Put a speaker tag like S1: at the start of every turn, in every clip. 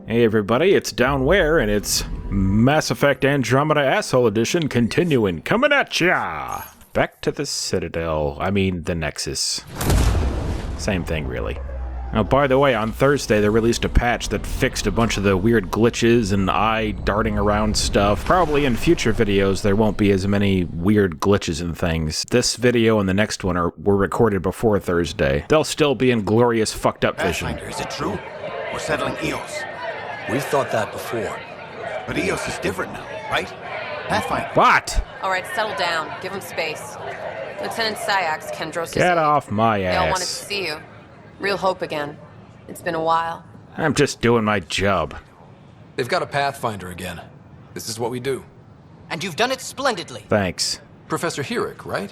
S1: Hey everybody, it's Downwhere, and it's Mass Effect Andromeda Asshole Edition continuing, coming at ya! Back to the Citadel, the Nexus. Same thing, really. Now, by the way, on Thursday they released a patch that fixed a bunch of the weird glitches and eye darting around stuff. Probably in future videos there won't be as many weird glitches and things. This video and the next one were recorded before Thursday. They'll still be in glorious fucked up vision.
S2: Pathfinder, is it true? We're settling EOS.
S3: We've thought that before.
S2: But EOS is different now, right? Pathfinder.
S1: What?
S4: All right, settle down. Give him space. Lieutenant Syax, Kendros'
S1: Get off my ass.
S4: They all wanted to see you. Real hope again. It's been a while.
S1: I'm just doing my job.
S3: They've got a Pathfinder again. This is what we do.
S5: And you've done it splendidly.
S1: Thanks.
S3: Professor Herrick, right?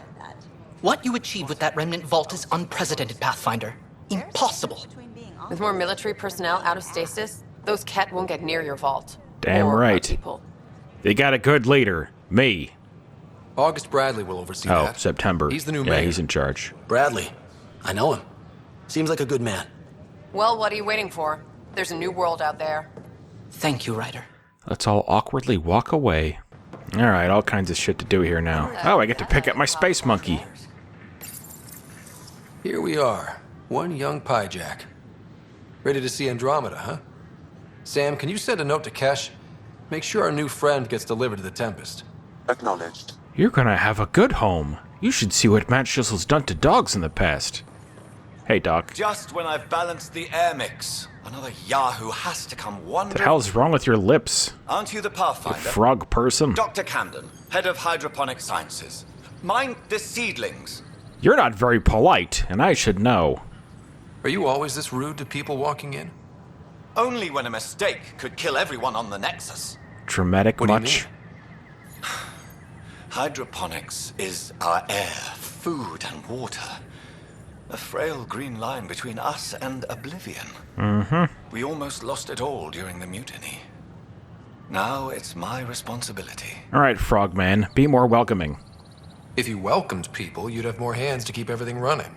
S5: What you achieved with that remnant vault is unprecedented, Pathfinder. Impossible.
S4: With more military personnel out of stasis, those Ket won't get near your vault.
S1: Damn
S4: or our
S1: right.
S4: people.
S1: They got a good leader. Me.
S3: August Bradley will oversee that.
S1: September.
S3: He's the new
S1: Yeah,
S3: mayor.
S1: he's in charge.
S6: Bradley. I know him. Seems like a good man.
S4: Well, what are you waiting for? There's a new world out there.
S5: Thank you, Ryder.
S1: Let's all awkwardly walk away. Alright, all kinds of shit to do here now. Oh, I get to pick up my space monkey.
S3: Here we are. One young piejack. Ready to see Andromeda, huh? Sam, can you send a note to Kesh? Make sure our new friend gets delivered to the Tempest.
S6: Acknowledged.
S1: You're gonna have a good home. You should see what Matt Schissel's done to dogs in the past. Hey, Doc.
S2: Just when I've balanced the air mix, another Yahoo has to come wandering.
S1: What the hell's wrong with your lips?
S2: Aren't you the Pathfinder?
S1: Frog person?
S2: Dr. Camden, head of hydroponic sciences. Mind the seedlings.
S1: You're not very polite, and I should know.
S3: Are you always this rude to people walking in?
S2: Only when a mistake could kill everyone on the Nexus.
S1: Dramatic
S3: What do you
S1: much?
S3: mean?
S2: Hydroponics is our air, food, and water. A frail green line between us and oblivion. We almost lost it all during the mutiny. Now it's my responsibility.
S1: Alright, Frogman, be more welcoming.
S3: If you welcomed people, you'd have more hands to keep everything running.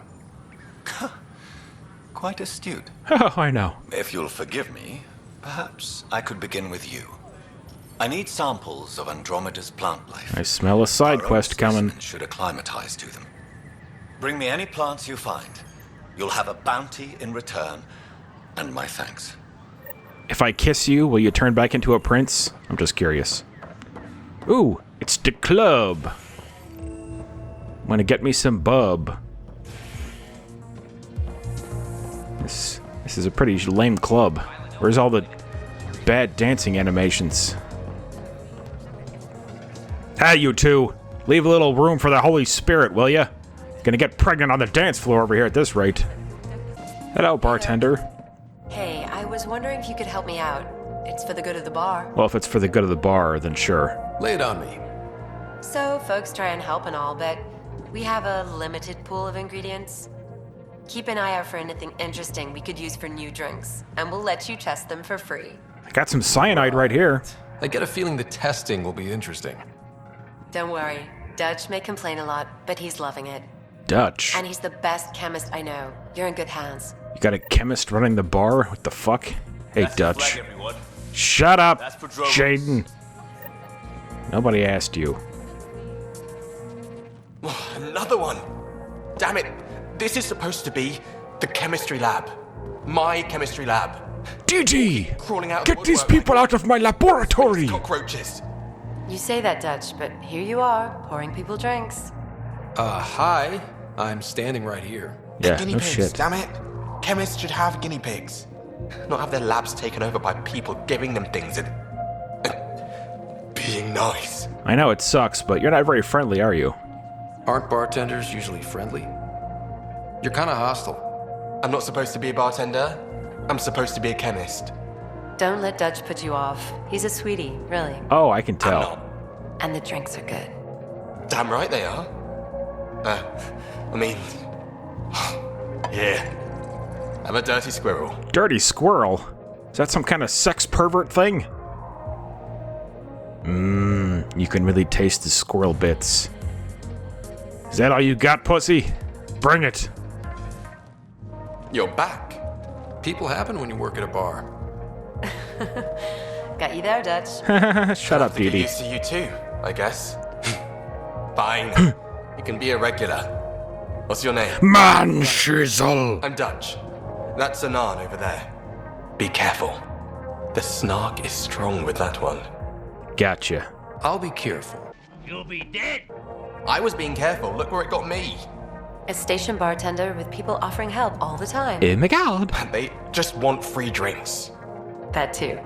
S2: Quite astute.
S1: Oh, I know.
S2: If you'll forgive me, perhaps I could begin with you. I need samples of Andromeda's plant life.
S1: I smell a side
S2: Our
S1: quest
S2: own
S1: coming.
S2: specimens should acclimatize to them. Bring me any plants you find. You'll have a bounty in return, and my thanks.
S1: If I kiss you, will you turn back into a prince? I'm just curious. Ooh, it's the club. Wanna get me some bub. This is a pretty lame club. Where's all the bad dancing animations? Hey, you two! Leave a little room for the Holy Spirit, will ya? Gonna get pregnant on the dance floor over here at this rate. Hello, bartender.
S4: Hey, I was wondering if you could help me out. It's for the good of the bar.
S1: Well, if it's for the good of the bar, then sure.
S3: Lay it on me.
S4: So, folks try and help and all, but we have a limited pool of ingredients. Keep an eye out for anything interesting we could use for new drinks, and we'll let you test them for free.
S1: I got some cyanide right here.
S3: I get a feeling the testing will be interesting.
S4: Don't worry, Dutch may complain a lot, but he's loving it.
S1: Dutch.
S4: And he's the best chemist I know. You're in good hands.
S1: You got a chemist running the bar? What the fuck? Hey,
S2: That's the
S1: Dutch.
S2: flag, everyone.
S1: Shut up,
S2: That's for Drogo.
S1: Jaden. Nobody asked you.
S7: Another one! Damn it! This is supposed to be the chemistry lab. My chemistry lab.
S1: DG!
S7: Crawling out of
S1: Get
S7: the
S1: these
S7: woodwork
S1: people
S7: like
S1: out of my laboratory!
S7: cockroaches.
S4: You say that, Dutch, but here you are, pouring people drinks.
S3: Hi. I'm standing right here.
S1: Yeah,
S7: Guinea
S1: no
S7: pigs,
S1: shit.
S7: damn it. Chemists should have guinea pigs. Not have their labs taken over by people giving them things and being nice.
S1: I know it sucks, but you're not very friendly, are you?
S3: Aren't bartenders usually friendly? You're kind of hostile.
S7: I'm not supposed to be a bartender. I'm supposed to be a chemist.
S4: Don't let Dutch put you off. He's a sweetie, really.
S1: Oh, I can
S7: I'm
S1: tell.
S7: not.
S4: And the drinks are good.
S7: Damn right they are. Yeah. I'm a dirty squirrel.
S1: Dirty squirrel? Is that some kind of sex pervert thing? You can really taste the squirrel bits. Is that all you got, pussy? Bring it.
S3: You're back. People happen when you work at a bar.
S4: Got you there, Dutch.
S1: Shut up,
S7: To get
S1: Dee
S7: used to you too, I guess. Fine. You can be a regular. What's your name?
S1: Man shizzle.
S7: I'm Dutch. That's Anan over there. Be careful. The snark is strong with that one.
S1: Gotcha.
S3: I'll be careful.
S7: I was being careful. Look where it got me.
S4: A station bartender with people offering help all the time.
S1: Oh my god.
S7: They just want free drinks.
S4: That too.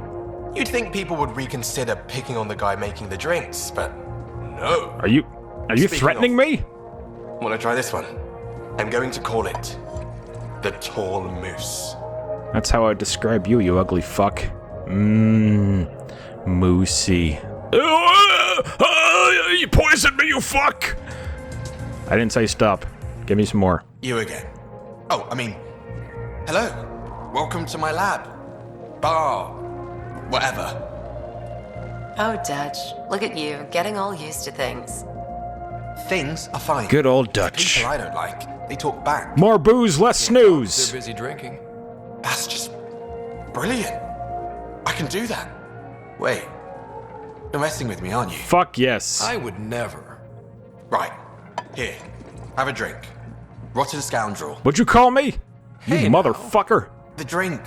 S7: You'd think people would reconsider picking on the guy making the drinks, but no.
S1: Are you
S7: Speaking
S1: threatening
S7: of-
S1: me?
S7: Wanna try this one? I'm going to call it the Tall Moose.
S1: That's how I describe you, you ugly fuck. Moosey. You poisoned me, you fuck! I didn't say stop. Give me some more.
S7: You again. Oh, I mean, hello. Welcome to my lab. Bar. Whatever.
S4: Oh, Dutch. Look at you, getting all used to things.
S7: Things are fine.
S1: Good old Dutch.
S7: People I don't like, they talk back.
S1: More booze, less snooze.
S3: They're busy drinking.
S7: That's just brilliant. I can do that. Wait. You're messing with me, aren't you?
S1: Fuck yes.
S3: I would never.
S7: Right. Here. Have a drink. Rotten scoundrel.
S1: What'd you call me? You
S3: Hey, now.
S1: motherfucker.
S7: The drink.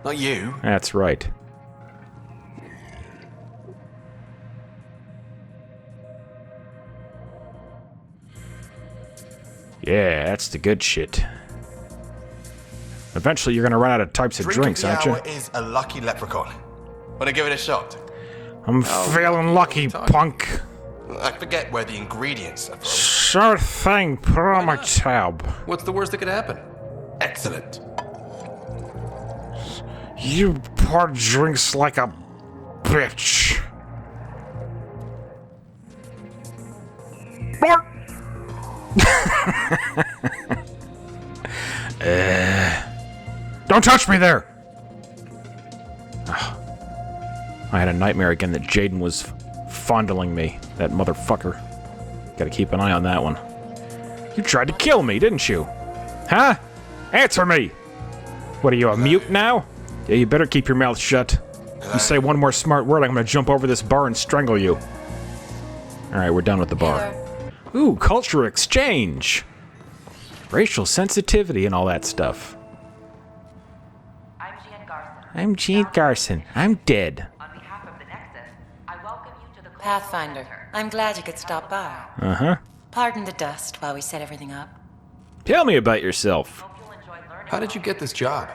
S7: Not you.
S1: That's right. Yeah, that's the good shit. Eventually, you're gonna run out of types of
S7: Drink
S1: drinks,
S7: of the
S1: aren't you?
S7: hour is a lucky leprechaun. Wanna give it a shot?
S1: I'm feeling lucky, punk.
S7: I forget where the ingredients are from.
S1: Sure thing, put it on my tab.
S3: What's the worst that could happen?
S7: Excellent.
S1: You pour drinks like a bitch. Blart. Don't touch me there! Ugh. I had a nightmare again that Jaden was fondling me. That motherfucker. Gotta keep an eye on that one. You tried to kill me, didn't you? Huh? Answer me! What are you, a mute now? Yeah, you better keep your mouth shut. You say one more smart word, I'm gonna jump over this bar and strangle you. Alright, we're done with the bar. Ooh, culture exchange! Racial sensitivity and all that stuff. I'm Jean Garson. I'm dead.
S8: On behalf of the Nexus, I welcome you to the
S4: Pathfinder, I'm glad you could stop by.
S1: Uh-huh.
S4: Pardon the dust while we set everything up.
S1: Tell me about yourself.
S3: How did you get this job?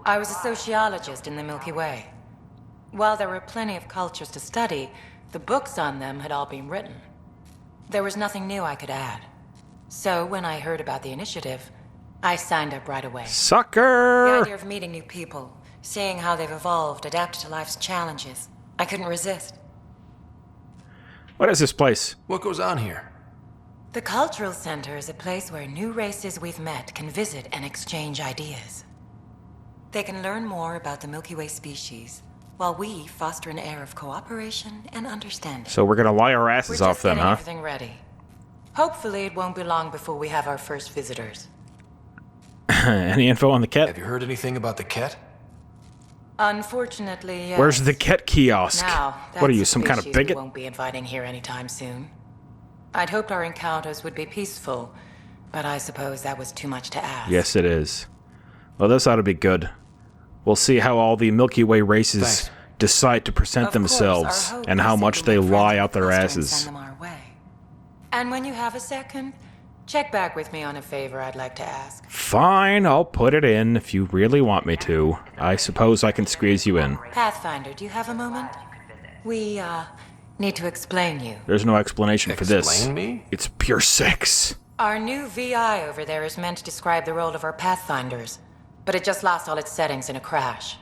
S4: I was a sociologist in the Milky Way. While there were plenty of cultures to study, the books on them had all been written. There was nothing new I could add. So when I heard about the initiative, I signed up right away. The
S1: Sucker!
S4: idea of meeting new people, seeing how they've evolved, adapted to life's challenges, I couldn't resist.
S1: What is this place?
S3: What goes on here?
S4: The Cultural Center is a place where new races we've met can visit and exchange ideas. They can learn more about the Milky Way species, while we foster an air of cooperation and understanding.
S1: So we're gonna lie our asses
S4: We're
S1: off
S4: just
S1: then,
S4: getting
S1: huh?
S4: everything ready. Hopefully it won't be long before we have our first visitors.
S1: Any info on the cat?
S3: Have you heard anything about the cat?
S4: Unfortunately, yes.
S1: Where's the cat kiosk?
S4: Now,
S1: What are you,
S4: that's a
S1: some kind of
S4: species we
S1: bigot?
S4: won't be inviting here anytime soon. I'd hoped our encounters would be peaceful, but I suppose that was too much to ask.
S1: Yes, it is. Well, this ought to be good. We'll see how all the Milky Way races
S3: Thanks.
S1: decide to present
S4: Of course,
S1: themselves
S4: our hope
S1: and
S4: is
S1: how
S4: that
S1: much
S4: you'll
S1: they
S4: make friends
S1: lie
S4: with
S1: out their
S4: Buster and
S1: asses.
S4: Send them our way. And when you have a second, check back with me on a favor I'd like to ask.
S1: Fine, I'll put it in if you really want me to. I suppose I can squeeze you in.
S4: Pathfinder, do you have a moment? We, need to explain you.
S1: There's no explanation for this.
S3: Explain me?
S1: It's pure sex.
S4: Our new VI over there is meant to describe the role of our Pathfinders, but it just lost all its settings in a crash.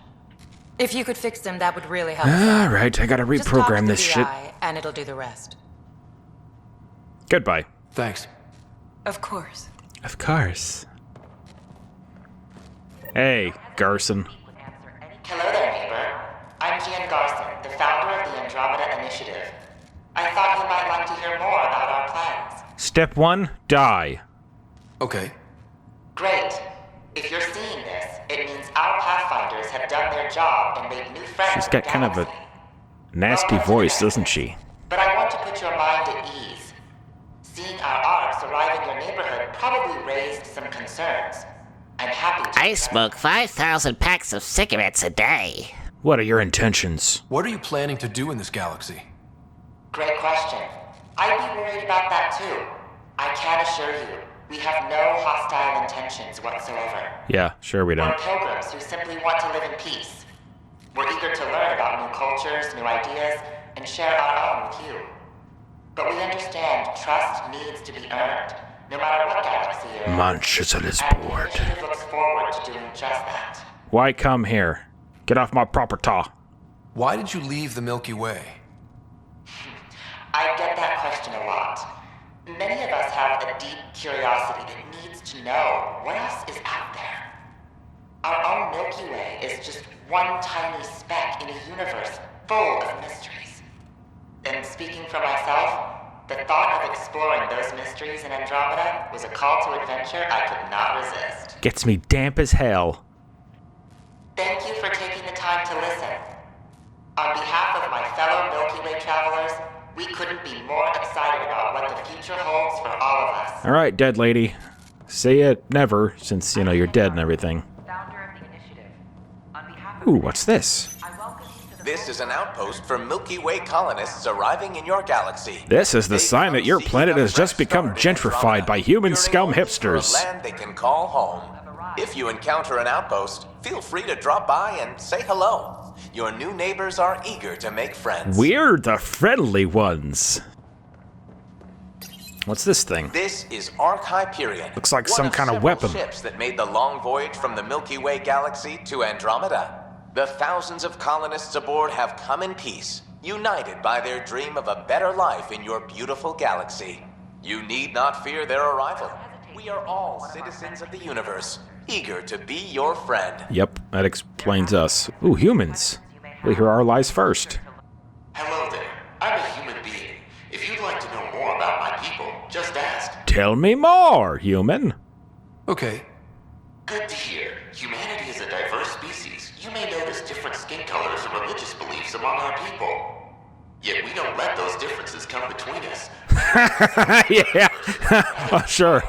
S4: If you could fix them, that would really help us out.
S1: Alright, I gotta
S4: Just talk to
S1: reprogram
S4: the
S1: this shit.
S4: VI, and it'll do the rest.
S1: Goodbye.
S3: Thanks.
S4: Of course.
S1: Of course. Hey, Garson.
S8: Hello there, neighbor. I'm Gian Garson, the founder of the Andromeda Initiative. I thought you might like to hear more about our plans.
S1: Step 1, die.
S3: Okay.
S8: Great. If you're seeing this, it means our Pathfinders have done their job and made new friends.
S1: She's got kind of a nasty voice, doesn't she?
S8: But I want to put your mind at ease. Seeing our arcs arrive in your neighborhood probably raised some concerns. I'm happy to...
S9: I smoke 5,000 packs of cigarettes a day.
S1: What are your intentions?
S3: What are you planning to do in this galaxy?
S8: Great question. I'd be worried about that too. I can assure you, we have no hostile intentions whatsoever.
S1: Yeah, sure we
S8: We're
S1: don't.
S8: pilgrims who simply want to live in peace. We're eager to learn about new cultures, new ideas, and share our own with you. But we understand trust needs to be earned, no matter what galaxy you're in.
S1: Manchester is
S8: And the
S1: bored.
S8: initiative looks forward to doing just that.
S1: Why come here? Get off my property.
S3: Why did you leave the Milky Way?
S8: I get that question a lot. Many of us have a deep curiosity that needs to know what else is out there. Our own Milky Way is just one tiny speck in a universe full of mysteries. And speaking for myself, the thought of exploring those mysteries in Andromeda was a call to adventure I could not resist.
S1: Gets me damp as hell.
S8: Thank you for taking the time to listen. On behalf of my fellow Milky Way travelers, we couldn't be more excited about what the future holds for all of us.
S1: Alright, dead lady. Say it never, since, you know, you're dead and everything.
S4: Founder of the initiative. On behalf of
S1: Ooh, what's this?
S4: I welcome you to the
S10: This is an outpost for Milky Way colonists arriving in your galaxy.
S1: This is the
S10: They
S1: sign
S10: come
S1: that your
S10: seeking
S1: planet
S10: a
S1: has just
S10: fresh
S1: become
S10: start in
S1: gentrified
S10: Andromeda,
S1: by human
S10: yearning
S1: scum
S10: only
S1: hipsters.
S10: For a land they can call home. If you encounter an outpost, feel free to drop by and say hello. Your new neighbors are eager to make friends.
S1: We're the friendly ones. What's this thing?
S10: This is Ark Hyperion.
S1: Looks like
S10: one
S1: some
S10: of
S1: kind of
S10: several
S1: weapon.
S10: ships that made the long voyage from the Milky Way galaxy to Andromeda. The thousands of colonists aboard have come in peace, united by their dream of a better life in your beautiful galaxy. You need not fear their arrival. We are all citizens of the universe, eager to be your friend.
S1: Yep, that explains us. Ooh, humans. We hear our lies first.
S2: Hello there. I'm a human being. If you'd like to know more about my people, just ask.
S1: Tell me more, human.
S3: Okay.
S2: Good to hear. Humanity is a diverse species. You may notice different skin colors and religious beliefs among our people. Yet we don't let those differences come between us.
S1: Yeah, oh, sure.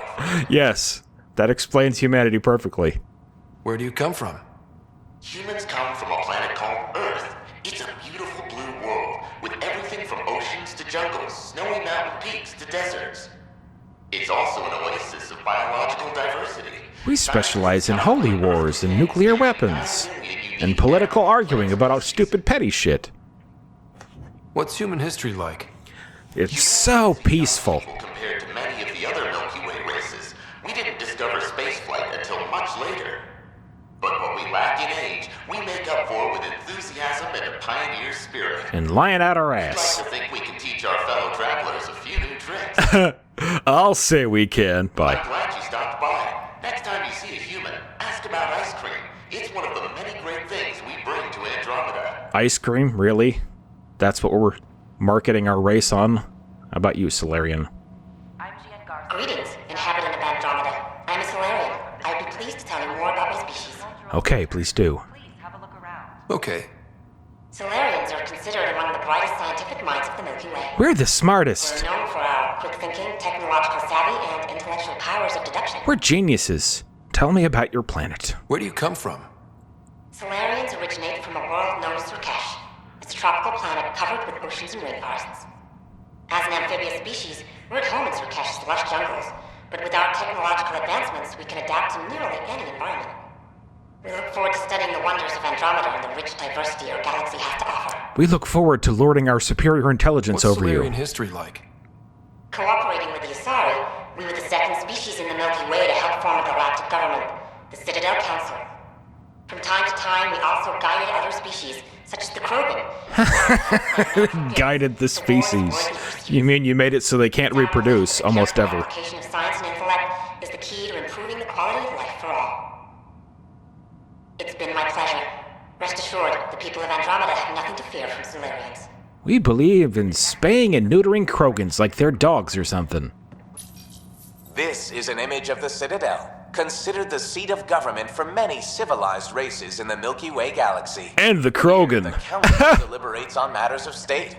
S1: Yes, that explains humanity perfectly.
S3: Where do you come from?
S2: Humans come from a planet called Earth. It's a beautiful blue world with everything from oceans to jungles, snowy mountain peaks to deserts. It's also an oasis of biological diversity.
S1: We specialize in holy wars and nuclear weapons, and political arguing about our stupid petty shit.
S3: What's human history like?
S1: It's so peaceful.
S2: Compared to many of the other Milky Way races, we didn't discover spaceflight until much later. But what we lack in age, we make up for with enthusiasm and a pioneer spirit.
S1: And lying out our
S2: I'd
S1: ass.
S2: like to think we can teach our fellow travelers a few new tricks.
S1: I'll say we can.
S2: I'm
S1: Bye.
S2: glad you stopped by. Next time you see a human, ask about ice cream. It's one of the many great things we bring to Andromeda.
S1: Ice cream? Really? That's what we're marketing our race on? How about you, Solarian?
S4: I'm Gian Garza.
S8: Greetings, inhabitant of Andromeda. I'm a Solarian. I'd be pleased to tell you more about my species.
S1: Okay, please do.
S4: Please have a look around.
S3: Okay.
S8: Solarians are considered among the brightest scientific minds of the Milky Way.
S1: We're the
S8: We're
S1: smartest.
S8: known for our quick thinking, technological savvy, and intellectual powers of deduction.
S1: We're geniuses. Tell me about your planet.
S3: Where do you come from?
S8: Solarians originate from a world known as Surkesh. It's a tropical planet covered with oceans and rainforests. As an amphibious species, we're at home in Surkesh's lush jungles, but with our technological advancements, we can adapt to nearly any environment. We look forward to studying the wonders of Andromeda and the rich diversity our galaxy has to offer.
S1: We look forward to lording our superior intelligence
S3: What's
S1: over
S3: Solarian
S1: you.
S3: history like?
S8: Cooperating with the Asari, we were the second species in the Milky Way to help form a galactic government, the Citadel Council. From time to time, we also guided other species, such as the Krogan.
S1: Guided the species. You mean you made it so they can't reproduce, almost ever.
S8: Application of science and intellect is the key to improving the quality of life for all. It's been my pleasure. Rest assured, the people of Andromeda have nothing to fear from Solarians.
S1: We believe in spaying and neutering Krogans like they're dogs or something.
S10: This is an image of the Citadel. considered the seat of government for many civilized races in the Milky Way galaxy.
S1: And the Krogan.
S10: The council deliberates on matters of state.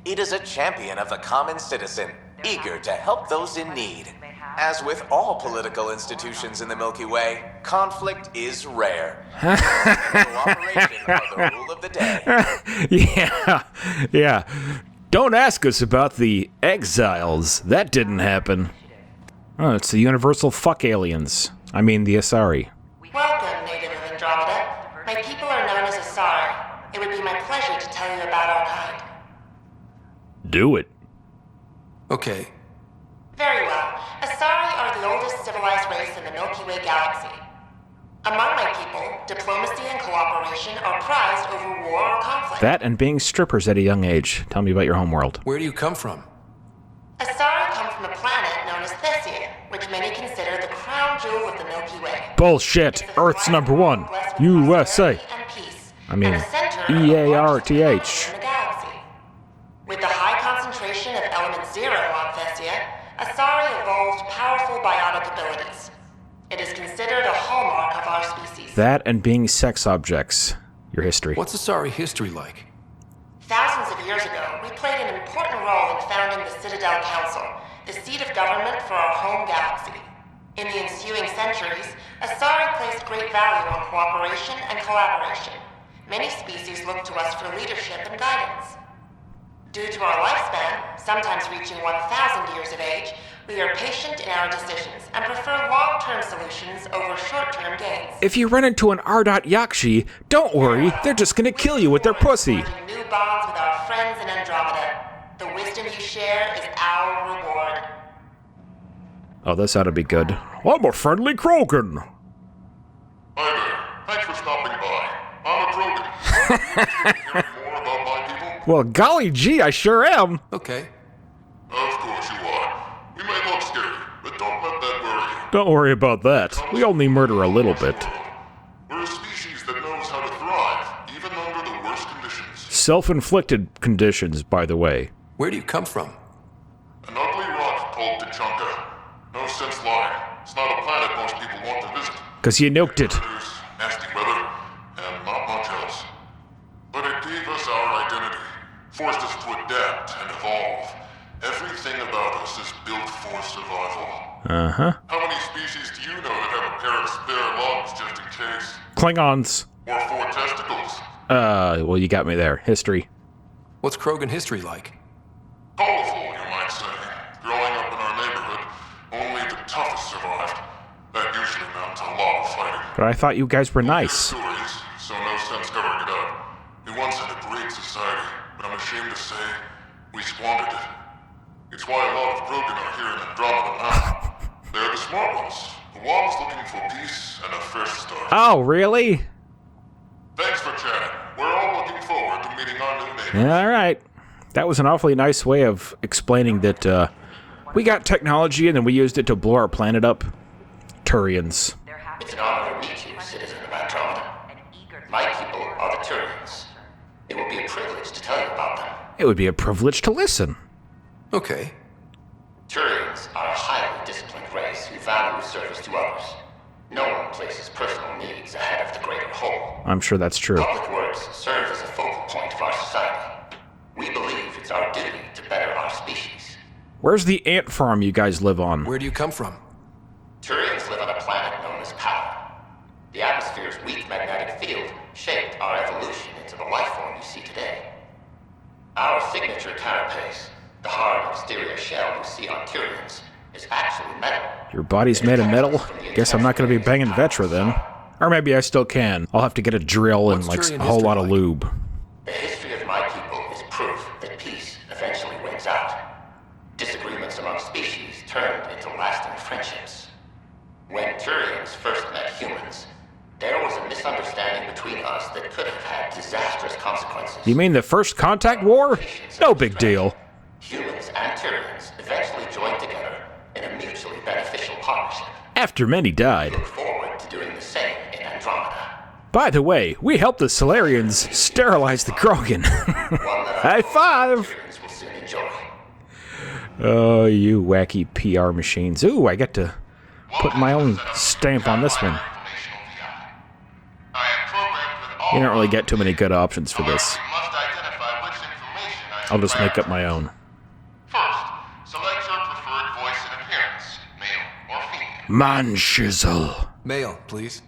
S10: It is a champion of the common citizen, eager to help those in need. As with all political institutions in the Milky Way, conflict is rare. Cooperation are the rule of the day.
S1: Yeah. Don't ask us about the exiles. That didn't happen. Oh, it's the universal fuck aliens. I mean the Asari.
S8: Welcome, native of Andromeda. My people are known as Asari. It would be my pleasure to tell you about our kind.
S1: Do it.
S3: Okay.
S8: Very well. Asari are the oldest civilized race in the Milky Way galaxy. Among my people, diplomacy and cooperation are prized over war or conflict.
S1: That and being strippers at a young age. Tell me about your homeworld.
S3: Where do you come from?
S8: Asari come from a planet known as Thesia, which many consider the crown jewel of the Milky Way.
S1: Bullshit.
S8: It's a
S1: Earth's
S8: flat
S1: number one.
S8: world blessed with
S1: USA.
S8: prosperity and peace,
S1: I mean,
S8: and the center of the largest
S1: EARTH.
S8: economy in the galaxy. With the high concentration of element zero on Thesia, Asari evolved powerful biotic abilities. It is considered a hallmark of our species.
S1: That and being sex objects. Your history.
S3: What's Asari history like?
S8: Thousands of years ago, we played an important role in founding the Citadel Council, the seat of government for our home galaxy. In the ensuing centuries, Asari placed great value on cooperation and collaboration. Many species look to us for leadership and guidance. Due to our lifespan, sometimes reaching 1,000 years of age, we are patient in our decisions and prefer long-term solutions over short-term gains.
S1: If you run into an R. Yakshi, don't worry, they're just gonna kill you with their pussy.
S8: Forging new bonds with our friends in Andromeda. The wisdom you share is our reward.
S1: Oh, this ought to be good. I'm a friendly Krogan.
S11: Hi there. Thanks for stopping by. I'm a Krogan. Hearing more about my people?
S1: Well, golly gee, I sure am.
S3: Okay.
S11: Of course you are. We may look scary, but don't let that worry you.
S1: Don't worry about that. We only murder a little bit.
S11: We're a species that knows how to thrive, even under the worst conditions.
S1: Self-inflicted conditions, by the way.
S3: Where do you come from?
S11: An ugly rock called Tachanka. No sense lying. It's not a planet most people want to visit.
S1: Because you nuked it.
S11: Predators, nasty weather, and not much else. But it gave us our identity, forced us to adapt and evolve. Everything about us is built for survival.
S1: Uh-huh.
S11: How many species do you know that have a pair of spare lungs just in case?
S1: Klingons.
S11: Or 4 testicles?
S1: Well, you got me there. History.
S3: What's Krogan history like?
S11: Colorful, you might say. Growing up in our neighborhood, only the toughest survived. That usually meant a lot of fighting.
S1: But I thought you guys were nice.
S11: Stories, so no sense covering it up. We once had a great society, but I'm ashamed to say we squandered it. It's why a lot of Krogan are here in Andromeda now. They're the smart ones, the ones looking for peace and a fresh start.
S1: Oh, really?
S11: Thanks for chatting. We're all looking forward to meeting our new neighbors.
S1: All right. That was an awfully nice way of explaining that we got technology and then we used it to blow our planet up. Turians.
S8: It's an honor to meet you, citizen of Andromeda. My people are the Turians. It will be a privilege to tell you about them.
S1: It would be a privilege to listen.
S3: Okay.
S8: Turians are a highly disciplined race who value service to others. No one places personal needs ahead of the greater whole.
S1: I'm sure that's true.
S8: Public works serves as a focal point of our society. We believe it's our duty to better our species.
S1: Where's the ant farm you guys live on?
S3: Where do you come from?
S8: Turians live on a planet known as Power. The atmosphere's weak magnetic field shaped our evolution into the life form you see today. Our signature carapace, the hard exterior shell you see on Turians, is actually metal.
S1: Your body's made of metal? Guess I'm not going to be banging Vetra then. Or maybe I still can. I'll have to get a drill and like a whole lot of lube.
S8: The history of my people is proof that peace eventually wins out. Disagreements among species turned into lasting friendships. When Turians first met humans, there was a misunderstanding between us that could have had disastrous consequences.
S1: You mean the First Contact War? No big deal.
S8: Humans and Turians eventually joined together in a mutually beneficial partnership.
S1: After many died.
S8: Look forward to doing the same in Andromeda.
S1: By the way, we helped the Solarians sterilize the Krogan. High five!
S8: Turians will soon enjoy.
S1: Oh, you wacky PR machines. Ooh, I get to put my own stuff stamp on this one. You don't really get too many good options for this. I'll just make up my own.
S11: First, select your preferred voice and appearance, male or female.
S1: Man shizzle.
S3: Male, please.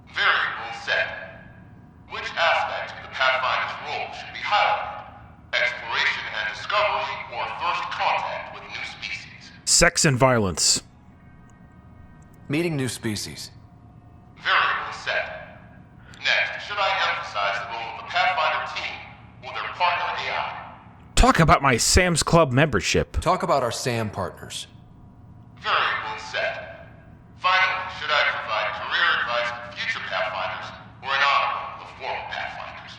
S11: Variable set. Which aspect of the Pathfinder's role should be highlighted? Exploration and discovery or first contact with new species?
S1: Sex and violence.
S3: Meeting new species.
S11: Variable set. Next, should I emphasize the role of the Pathfinder team or their partner AI?
S1: Talk about my Sam's Club membership.
S3: Talk about our SAM partners.
S11: Variable set. Finally, should I provide career advice for future Pathfinders or an honor of former Pathfinders?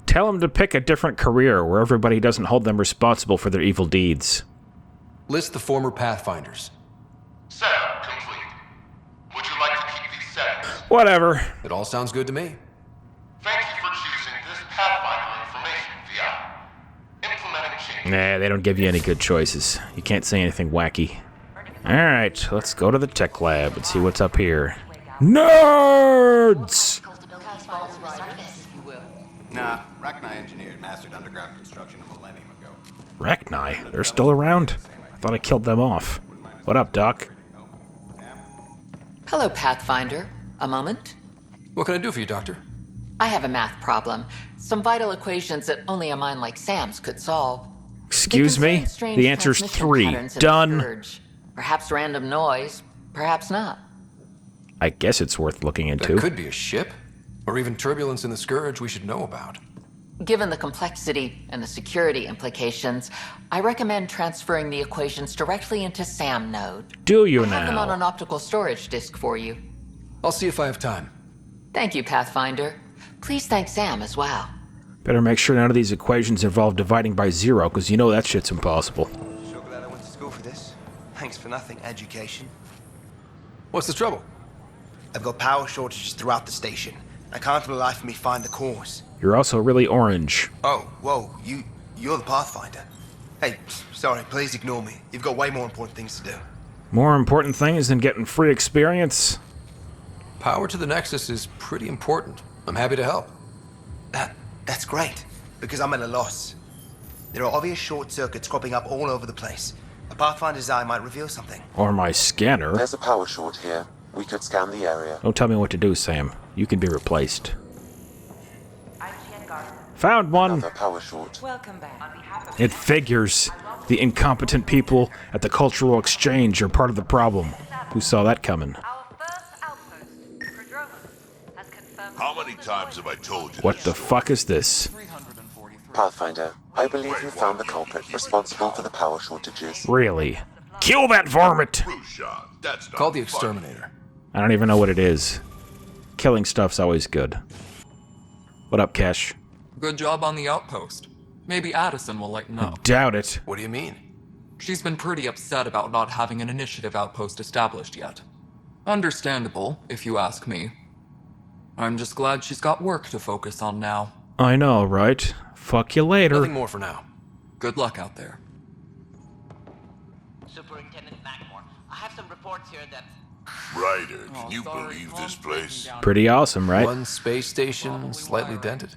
S1: Tell them to pick a different career where everybody doesn't hold them responsible for their evil deeds.
S3: List the former Pathfinders.
S11: Setup complete. Would you like to keep these settings?
S1: Whatever.
S3: It all sounds good to me.
S11: Thank you for choosing this Pathfinder information VI. Implementing change.
S1: Nah, they don't give you any good choices. You can't say anything wacky. Alright, let's go to the tech lab and see what's up here. Nerds!
S2: Nah, Rachni engineered mastered underground construction a millennium ago.
S1: Rachni? They're still around? I thought I killed them off. What up, Doc?
S12: Hello, Pathfinder. A moment?
S3: What can I do for you, Doctor?
S12: I have a math problem. Some vital equations that only a mind like Sam's could solve.
S1: Excuse me? The answer's 3. Done.
S12: Perhaps random noise, perhaps not.
S1: I guess it's worth looking into.
S3: There could be a ship, or even turbulence in the Scourge we should know about.
S12: Given the complexity and the security implications, I recommend transferring the equations directly into SAM node.
S1: Do you
S12: I have them on
S1: now?
S12: an optical storage disk for you.
S3: I'll see if I have time.
S12: Thank you, Pathfinder. Please thank Sam as well.
S1: Better make sure none of these equations involve dividing by 0, because you know that shit's impossible.
S13: So glad I went to school for this. Thanks for nothing, education.
S3: What's the trouble?
S13: I've got power shortages throughout the station. I can't for the life of me find the cause.
S1: You're also really orange.
S13: Oh, whoa, you're the Pathfinder. Hey, sorry, please ignore me. You've got way more important things to do.
S1: More important things than getting free experience?
S3: Power to the Nexus is pretty important. I'm happy to help.
S13: That's great, because I'm at a loss. There are obvious short circuits cropping up all over the place. A Pathfinder's eye might reveal something.
S1: Or my scanner.
S6: There's a power short here. We could scan the area.
S1: Don't tell me what to do, Sam. You can be replaced. Found one!
S6: Another power short.
S4: Welcome back.
S1: It figures. The incompetent people at the cultural exchange are part of the problem. Who saw that coming?
S11: How many times have I told you?
S1: What the fuck is this?
S6: Pathfinder, I believe you found the culprit responsible for the power shortages.
S1: Really? Kill that varmint!
S3: Call the exterminator.
S1: I don't even know what it is. Killing stuff's always good. What up, Kesh?
S14: Good job on the outpost. Maybe Addison will lighten up.
S1: Doubt it.
S3: What do you mean?
S14: She's been pretty upset about not having an initiative outpost established yet. Understandable, if you ask me. I'm just glad she's got work to focus on now.
S1: I know, right? Fuck you later.
S3: Nothing more for now.
S14: Good luck out there.
S8: Superintendent Mackmore, I have some reports here that...
S11: Ryder, can you believe this place?
S1: Pretty awesome, right?
S3: One space station, slightly dented.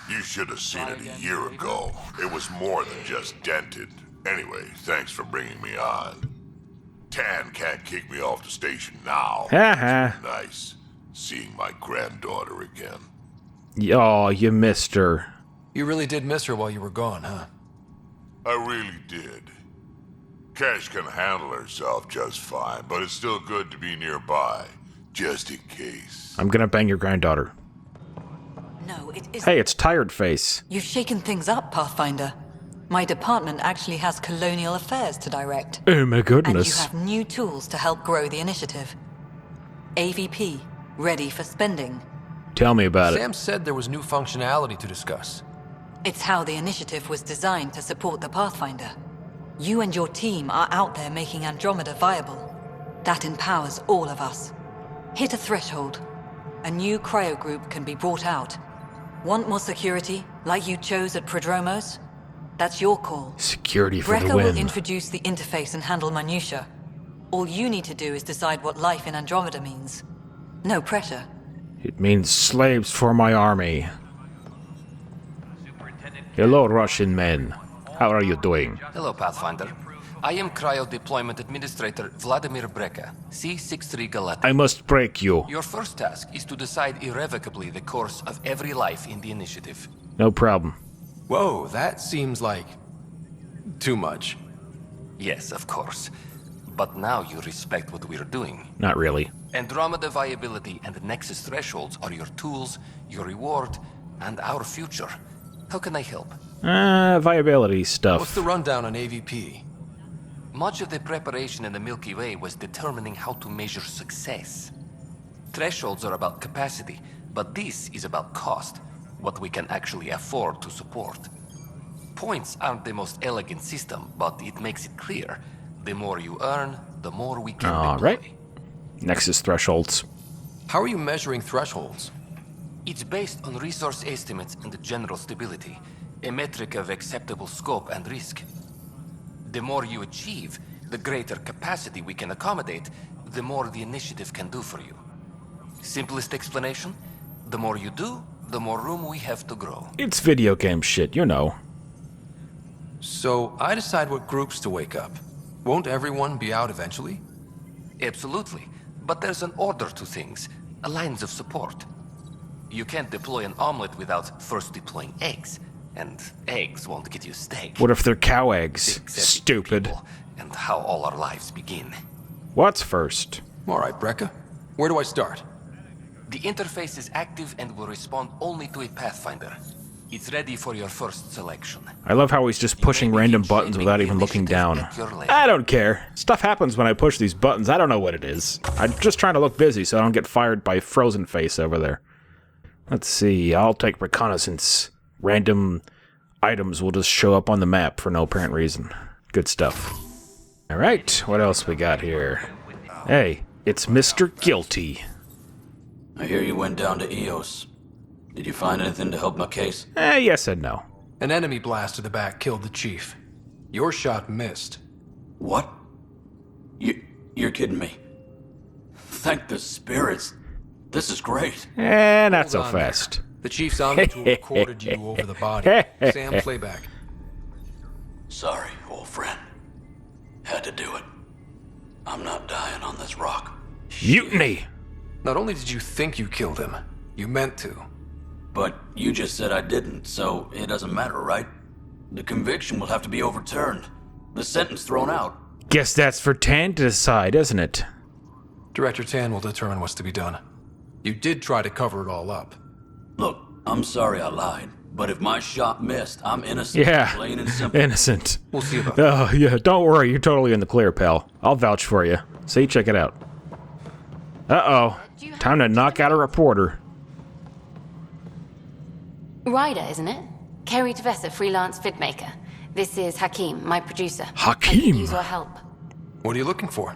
S11: You should have seen it a year ago. It was more than just dented. Anyway, thanks for bringing me on. Tan can't kick me off the station now.
S1: Haha.
S11: Nice. Seeing my granddaughter again.
S1: Oh, you missed her.
S3: You really did miss her while you were gone, huh?
S11: I really did. Cash can handle herself just fine, but it's still good to be nearby, just in case.
S1: I'm gonna bang your granddaughter.
S15: No, it isn't.
S1: Hey, it's Tired Face.
S15: You've shaken things up, Pathfinder. My department actually has colonial affairs to direct.
S1: Oh my
S15: And
S1: goodness.
S15: you have new tools to help grow the initiative. AVP, ready for spending.
S1: Tell me about
S3: Sam said there was new functionality to discuss.
S15: It's how the initiative was designed to support the Pathfinder. You and your team are out there making Andromeda viable. That empowers all of us. Hit a threshold. A new Cryo group can be brought out. Want more security, like you chose at Prodromos? That's your call.
S1: Security for the
S15: Brecker will
S1: win.
S15: introduce the interface and handle minutia. All you need to do is decide what life in Andromeda means. No pressure.
S1: It means slaves for my army. Hello, Russian men. How are you doing?
S3: Hello, Pathfinder. I am Cryo Deployment Administrator Vladimir Breka, C-63 Galactic.
S1: I must break you.
S3: Your first task is to decide irrevocably the course of every life in the initiative.
S1: No problem.
S3: Whoa, that seems like... too much. Yes, of course. But now you respect what we're doing.
S1: Not really.
S3: Andromeda viability and Nexus thresholds are your tools, your reward, and our future. How can I help?
S1: Viability stuff.
S3: What's the rundown on AVP? Much of the preparation in the Milky Way was determining how to measure success. Thresholds are about capacity, but this is about cost, what we can actually afford to support. Points aren't the most elegant system, but it makes it clear. The more you earn, the more we can deploy.
S1: Right. Nexus thresholds.
S3: How are you measuring thresholds? It's based on resource estimates and general stability, a metric of acceptable scope and risk. The more you achieve, the greater capacity we can accommodate, the more the initiative can do for you. Simplest explanation? The more you do, the more room we have to grow.
S1: It's video game shit, you know.
S3: So, I decide what groups to wake up. Won't everyone be out eventually? Absolutely. But there's an order to things, lines of support. You can't deploy an omelet without first deploying eggs. And eggs won't get you steak.
S1: What if they're cow eggs? Stupid.
S3: And how all our lives begin.
S1: What's first?
S3: All right, Breka. Where do I start? The interface is active and will respond only to a Pathfinder. It's ready for your first selection.
S1: I love how he's just pushing random buttons without even looking down. I don't care. Stuff happens when I push these buttons. I don't know what it is. I'm just trying to look busy so I don't get fired by Frozen Face over there. Let's see. I'll take reconnaissance. Random items will just show up on the map for no apparent reason. Good stuff. Alright, what else we got here? Hey, it's Mr. Guilty.
S16: I hear you went down to EOS. Did you find anything to help my case?
S1: Yes and no.
S3: An enemy blast to the back killed the chief. Your shot missed.
S16: What? You're kidding me. Thank the spirits. This is great.
S1: Not so fast.
S3: The chief's omni-tool recorded you over the body. Sam, playback.
S16: Sorry, old friend. Had to do it. I'm not dying on this rock.
S1: Mutiny!
S3: Not only did you think you killed him, you meant to.
S16: But you just said I didn't, so it doesn't matter, right? The conviction will have to be overturned. The sentence thrown out.
S1: Guess that's for Tan to decide, isn't it?
S3: Director Tan will determine what's to be done. You did try to cover it all up.
S16: Look, I'm sorry I lied, but if my shot missed, I'm innocent.
S1: Yeah,
S16: plain and simple.
S1: Innocent.
S3: We'll see about that.
S1: Oh, yeah, don't worry, you're totally in the clear, pal. I'll vouch for you. See, check it out. Uh-oh. Time to knock out a reporter.
S17: Ryder, isn't it? Kerry Tavessa, freelance vidmaker. This is Hakeem, my producer.
S1: Hakeem?
S17: I could use your help.
S3: What are you looking for?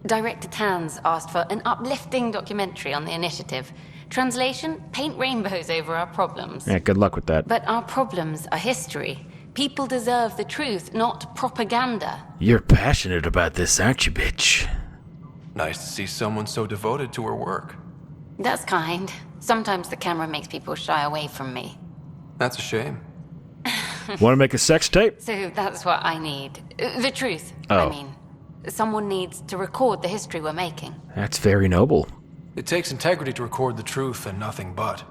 S17: Director Tan's asked for an uplifting documentary on the initiative. Translation, paint rainbows over our problems.
S1: Yeah, good luck with that.
S17: But our problems are history. People deserve the truth, not propaganda.
S1: You're passionate about this, aren't you, bitch?
S3: Nice to see someone so devoted to her work.
S17: That's kind. Sometimes the camera makes people shy away from me.
S3: That's a shame.
S1: Want to make a sex tape?
S17: So that's what I need. The truth,
S1: Oh.
S17: I mean. Someone needs to record the history we're making.
S1: That's very noble.
S3: It takes integrity to record the truth and nothing but.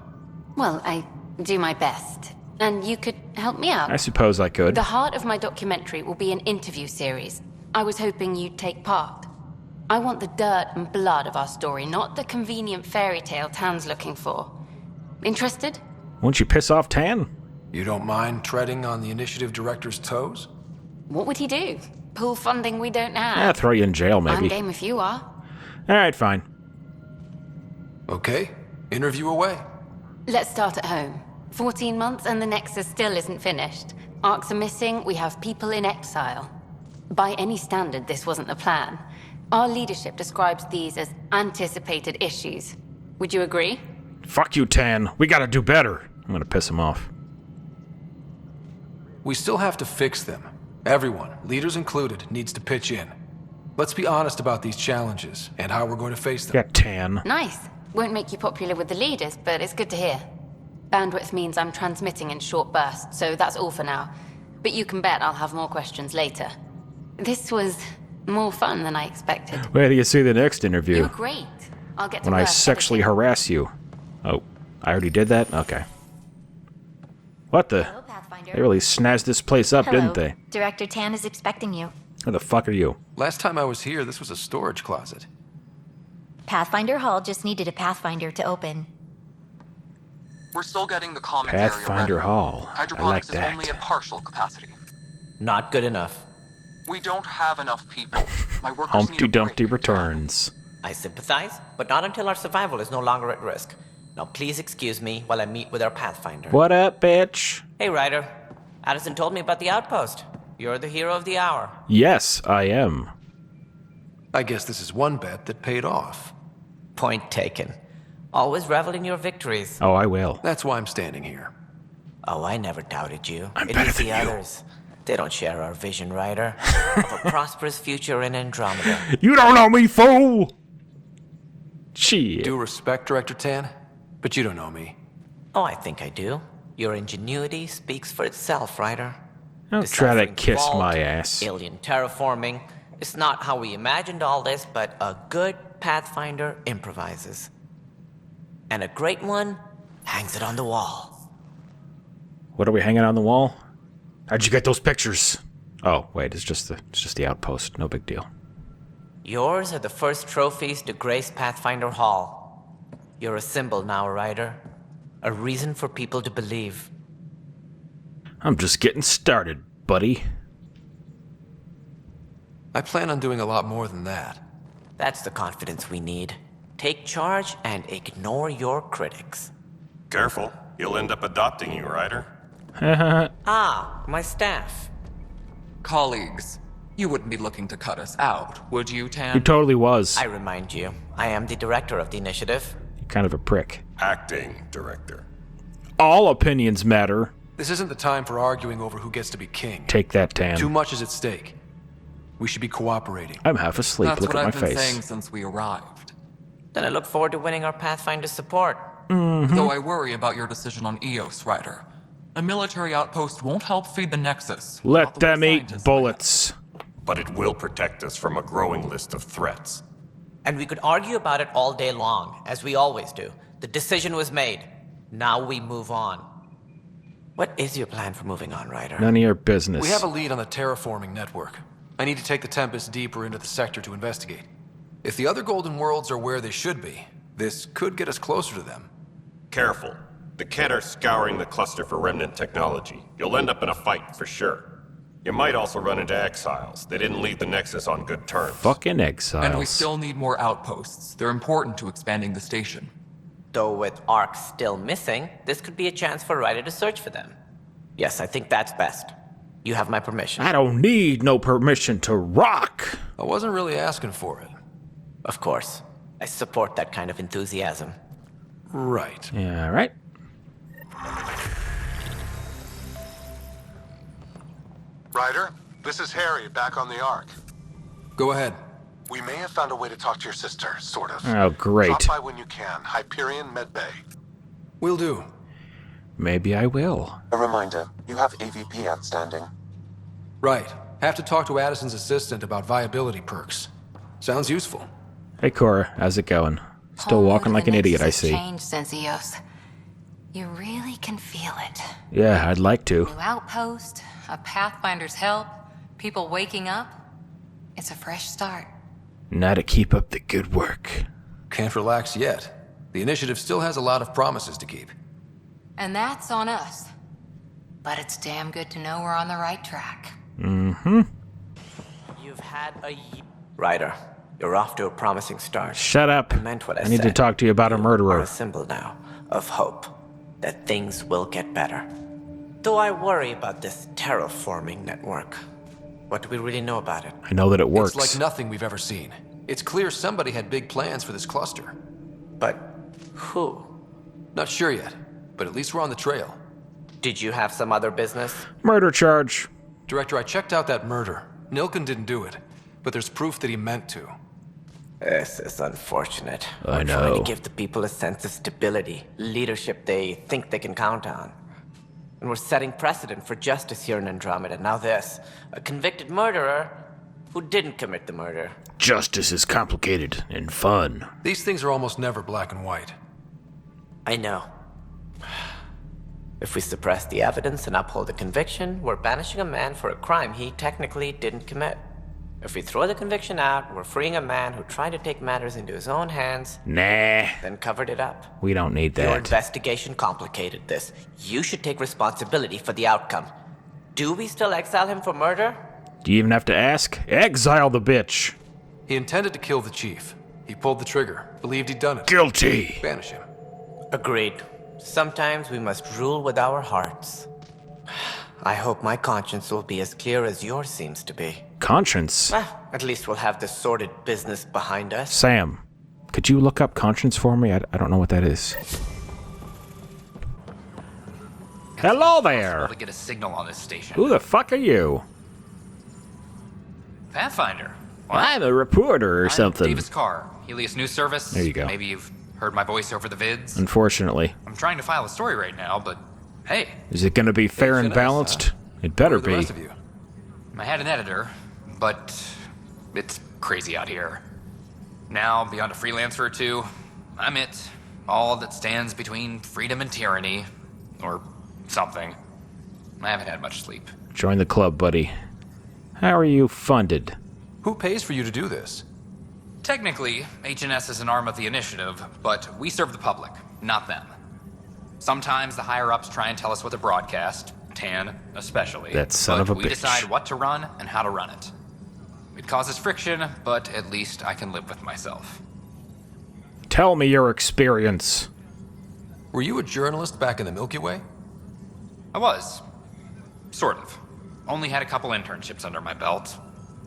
S17: Well, I do my best. And you could help me out.
S1: I suppose I could.
S17: The heart of my documentary will be an interview series. I was hoping you'd take part. I want the dirt and blood of our story, not the convenient fairy tale Tan's looking for. Interested?
S1: Won't you piss off Tan?
S3: You don't mind treading on the initiative director's toes?
S17: What would he do? Pull funding we don't have?
S1: Yeah, throw you in jail, maybe.
S17: I'm game if you are.
S1: Alright, fine.
S3: Okay, interview away.
S17: Let's start at home. 14 months and the Nexus still isn't finished. Arcs are missing, we have people in exile. By any standard, this wasn't the plan. Our leadership describes these as anticipated issues. Would you agree?
S1: Fuck you, Tan. We gotta do better. I'm gonna piss him off.
S3: We still have to fix them. Everyone, leaders included, needs to pitch in.
S18: Let's be honest about these challenges and how we're going to face them.
S1: Yeah, tan.
S17: Nice. Won't make you popular with the leaders, but it's good to hear. Bandwidth means I'm transmitting in short bursts, so that's all for now. But you can bet I'll have more questions later. This was more fun than I expected.
S1: Wait till you see the next interview.
S17: You're great. I'll get to
S1: When I
S17: work
S1: sexually harass you. Oh, I already did that? Okay. What the?
S19: Hello, Pathfinder.
S1: They really snazzy this place up,
S19: Hello.
S1: didn't they?
S19: Director Tan is expecting you.
S1: Who the fuck are you?
S18: Last time I was here, this was a storage closet.
S19: Pathfinder Hall just needed a Pathfinder to open.
S14: We're still getting the common area
S1: Pathfinder
S14: ready.
S1: Hall. I like
S14: Hydroponics is
S1: that.
S14: only at partial capacity.
S3: Not good enough.
S14: We don't have enough people. My workers
S1: Humpty
S14: need a break.
S1: Dumpty returns.
S3: I sympathize, but not until our survival is no longer at risk. Now please excuse me while I meet with our Pathfinder.
S1: What up, bitch?
S3: Hey, Ryder. Addison told me about the outpost. You're the hero of the hour.
S1: Yes, I am.
S18: I guess this is one bet that paid off.
S3: Point taken. Always revel in your victories.
S1: Oh, I will.
S18: That's why I'm standing here.
S3: Oh, I never doubted you.
S1: I'm
S3: It
S1: better
S3: was
S1: than
S3: the
S1: you.
S3: others. They don't share our vision, Ryder. Of a prosperous future in Andromeda.
S1: You don't know me, fool! Shit.
S18: Due respect, Director Tan, but you don't know me.
S3: Oh, I think I do. Your ingenuity speaks for itself, Ryder.
S1: Don't try to
S3: Deciphering
S1: kiss
S3: vault,
S1: my ass.
S3: Alien terraforming. It's not how we imagined all this, but a good Pathfinder improvises. And a great one hangs it on the wall.
S1: What are we hanging on the wall? How'd you get those pictures? Oh, wait, it's just the outpost. No big deal.
S3: Yours are the first trophies to grace Pathfinder Hall. You're a symbol now, Ryder. A reason for people to believe.
S1: I'm just getting started, buddy.
S18: I plan on doing a lot more than that.
S3: That's the confidence we need. Take charge and ignore your critics.
S20: Careful, he'll end up adopting you, Ryder.
S3: Ah, my staff.
S14: Colleagues, you wouldn't be looking to cut us out, would you, Tan?
S1: He totally was.
S3: I remind you, I am the director of the initiative.
S1: Kind of a prick.
S20: Acting director.
S1: All opinions matter.
S18: This isn't the time for arguing over who gets to be king.
S1: Take that, Tan.
S18: Too much is at stake. We should be cooperating.
S1: I'm half asleep.
S14: That's
S1: Look
S14: what
S1: at
S14: I've
S1: my
S14: been
S1: face.
S14: saying since we arrived.
S3: Then I look forward to winning our Pathfinder support.
S14: Though I worry about your decision on Eos, Ryder. A military outpost won't help feed the Nexus.
S1: Let them eat bullets.
S20: But it will protect us from a growing list of threats.
S3: And we could argue about it all day long, as we always do. The decision was made. Now we move on. What is your plan for moving on, Ryder?
S1: None of your business.
S18: We have a lead on the terraforming network. I need to take the Tempest deeper into the sector to investigate. If the other Golden Worlds are where they should be, this could get us closer to them.
S20: Careful. The Kett are scouring the cluster for remnant technology. You'll end up in a fight, for sure. You might also run into exiles. They didn't leave the Nexus on good terms.
S1: Fucking exiles.
S14: And we still need more outposts. They're important to expanding the station.
S3: Though with Ark still missing, this could be a chance for Ryder to search for them. Yes, I think that's best. You have my permission.
S1: I don't need no permission to rock.
S18: I wasn't really asking for it.
S3: Of course. I support that kind of enthusiasm.
S18: Right.
S1: Yeah, right.
S11: Ryder, this is Harry, back on the Ark.
S18: Go ahead.
S11: We may have found a way to talk to your sister, sort of.
S1: Oh, great.
S11: Drop by when you can. Hyperion Medbay.
S18: Will do.
S1: Maybe I will.
S6: A reminder, you have AVP outstanding.
S18: Right. Have to talk to Addison's assistant about viability perks. Sounds useful.
S1: Hey, Cora, how's it going? Still walking like an idiot, I see.
S4: Changed since Eos. You really can feel it.
S1: Yeah, I'd like to.
S4: New outpost, a Pathfinder's help, people waking up. It's a fresh start.
S1: Now to keep up the good work.
S18: Can't relax yet. The initiative still has a lot of promises to keep.
S4: And that's on us. But it's damn good to know we're on the right track.
S1: Mm-hmm.
S3: You've had a Ryder, you're off to a promising start.
S1: Shut up.
S3: I meant what I
S1: need
S3: said.
S1: to talk to you about a
S3: You
S1: murderer.
S3: are a symbol now of hope that things will get better. Though I worry about this terraforming network. What do we really know about it?
S1: I know that it works.
S18: It's like nothing we've ever seen. It's clear somebody had big plans for this cluster.
S3: But who?
S18: Not sure yet, but at least we're on the trail.
S3: Did you have some other business?
S1: Murder charge.
S18: Director, I checked out that murder. Nilken didn't do it. but there's proof that he meant to.
S21: This is unfortunate.
S1: I
S21: We're
S1: know.
S21: trying to give the people a sense of stability, leadership they think they can count on. And we're setting precedent for justice here in Andromeda. Now this, a convicted murderer who didn't commit the murder.
S1: Justice is complicated and fun.
S18: These things are almost never black and white.
S21: I know. If we suppress the evidence and uphold the conviction, we're banishing a man for a crime he technically didn't commit. If we throw the conviction out, we're freeing a man who tried to take matters into his own hands,
S1: Nah.
S21: then covered it up.
S1: We don't need
S21: Your
S1: that.
S21: investigation complicated this. You should take responsibility for the outcome. Do we still exile him for murder?
S1: Do you even have to ask? Exile the bitch.
S18: He intended to kill the chief. He pulled the trigger, believed he'd done it.
S1: Guilty.
S18: Banish him.
S21: Agreed. Sometimes we must rule with our hearts. I hope my conscience will be as clear as yours seems to be.
S1: Conscience?
S21: At least we'll have the sordid business behind us.
S1: Sam, could you look up conscience for me? I don't know what that is. Hello there.
S22: To get a signal on this station.
S1: Who the fuck are you?
S22: Pathfinder.
S1: I'm a reporter or something.
S22: Davis Carr, Helios News Service.
S1: There you go.
S22: Maybe you've heard my voice over the vids.
S1: Unfortunately.
S22: I'm trying to file a story right now, but hey.
S1: Is it going to be fair and balanced? It better be.
S22: I had an editor, but it's crazy out here. Now, beyond a freelancer or two, I'm it. All that stands between freedom and tyranny. Or something. I haven't had much sleep.
S1: Join the club, buddy. How are you funded?
S18: Who pays for you to do this?
S22: Technically, HNS is an arm of the initiative, but we serve the public, not them. Sometimes the higher-ups try and tell us what to broadcast, Tan especially.
S1: That son of a
S22: we
S1: bitch.
S22: decide what to run and how to run it. It causes friction, but at least I can live with myself.
S1: Tell me your experience.
S18: Were you a journalist back in the Milky Way?
S22: I was. Sort of. Only had a couple internships under my belt.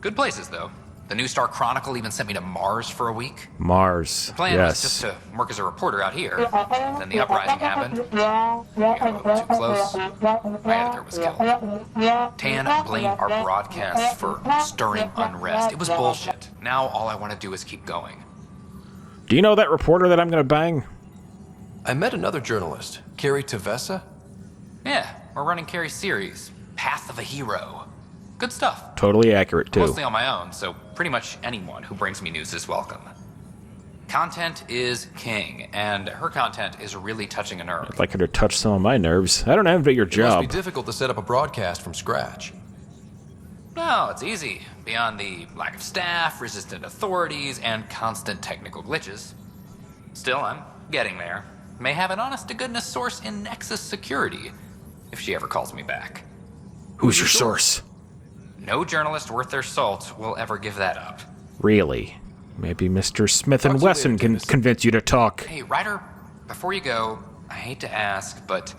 S22: Good places, though. The New Star Chronicle even sent me to Mars for a week.
S1: Mars.
S22: The plan was just to work as a reporter out here. Then the uprising happened. We got a little too close. My editor was killed. Tan blamed our broadcast for stirring unrest. It was bullshit. Now all I want to do is keep going.
S1: Do you know that reporter that I'm going to bang?
S18: I met another journalist, Carrie Tavessa.
S22: Yeah, we're running Carrie's series, Path of a Hero. Good stuff.
S1: Totally accurate, too.
S22: Mostly on my own, so pretty much anyone who brings me news is welcome. Content is king, and her content is really touching a nerve.
S1: I'd like her to touch some of my nerves. I don't envy your
S18: It
S1: job.
S18: must be difficult to set up a broadcast from scratch.
S22: No, it's easy. Beyond the lack of staff, resistant authorities, and constant technical glitches. Still, I'm getting there. May have an honest-to-goodness source in Nexus security, if she ever calls me back.
S1: Who's your source?
S22: No journalist worth their salt will ever give that up.
S1: Really? Maybe Mr. Smith and Wesson can convince you to talk.
S22: Hey, Ryder, before you go, I hate to ask, but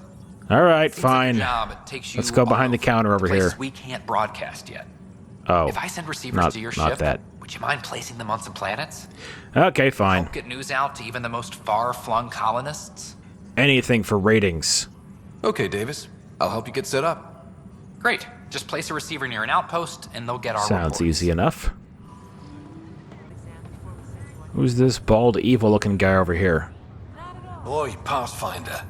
S1: All right,
S22: seems like
S1: fine.
S22: your job, it takes you
S1: Let's go behind the
S22: all
S1: counter over here.
S22: places we can't broadcast yet.
S1: Oh,
S22: If I send receivers to your
S1: not
S22: ship,
S1: that.
S22: would you mind placing them on some planets?
S1: Okay, fine.
S22: Help get news out to even the most far-flung colonists?
S1: Anything for ratings.
S18: Okay, Davis. I'll help you get set up.
S22: Great. Just place a receiver near an outpost, and they'll get our
S1: Sounds
S22: report.
S1: easy enough. Who's this bald, evil-looking guy over here?
S23: Boy, Pathfinder,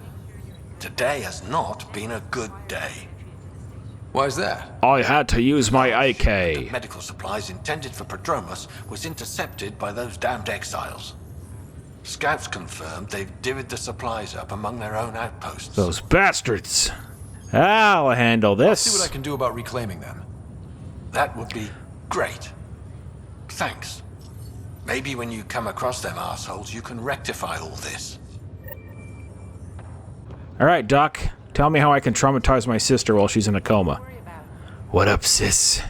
S23: today has not been a good day.
S18: Why's that?
S1: I had to use my AK.
S23: Medical supplies intended for Prodromus was intercepted by those damned exiles. Scouts confirmed they've divvied the supplies up among their own outposts.
S1: Those bastards. I'll handle
S18: I'll
S1: this.
S18: see what I can do about reclaiming them.
S23: That would be great. Thanks. Maybe when you come across them assholes, you can rectify all this.
S1: All right, Doc. Tell me how I can traumatize my sister while she's in a coma. What up, sis?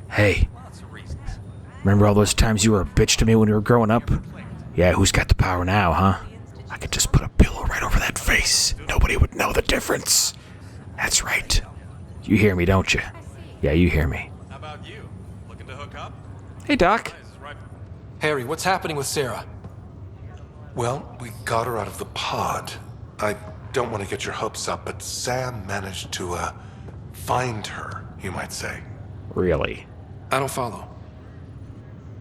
S1: Hey. Remember all those times you were a bitch to me when you were growing up? Yeah, who's got the power now, huh? I could just put a pillow right over that face. Nobody would know the difference. That's right. You hear me, don't you? Yeah, you hear me.
S24: How about you? Looking to hook up?
S1: Hey, Doc.
S18: Harry, what's happening with Sarah?
S25: Well, we got her out of the pod. I don't want to get your hopes up, but Sam managed to, find her, you might say.
S1: Really?
S18: I don't follow.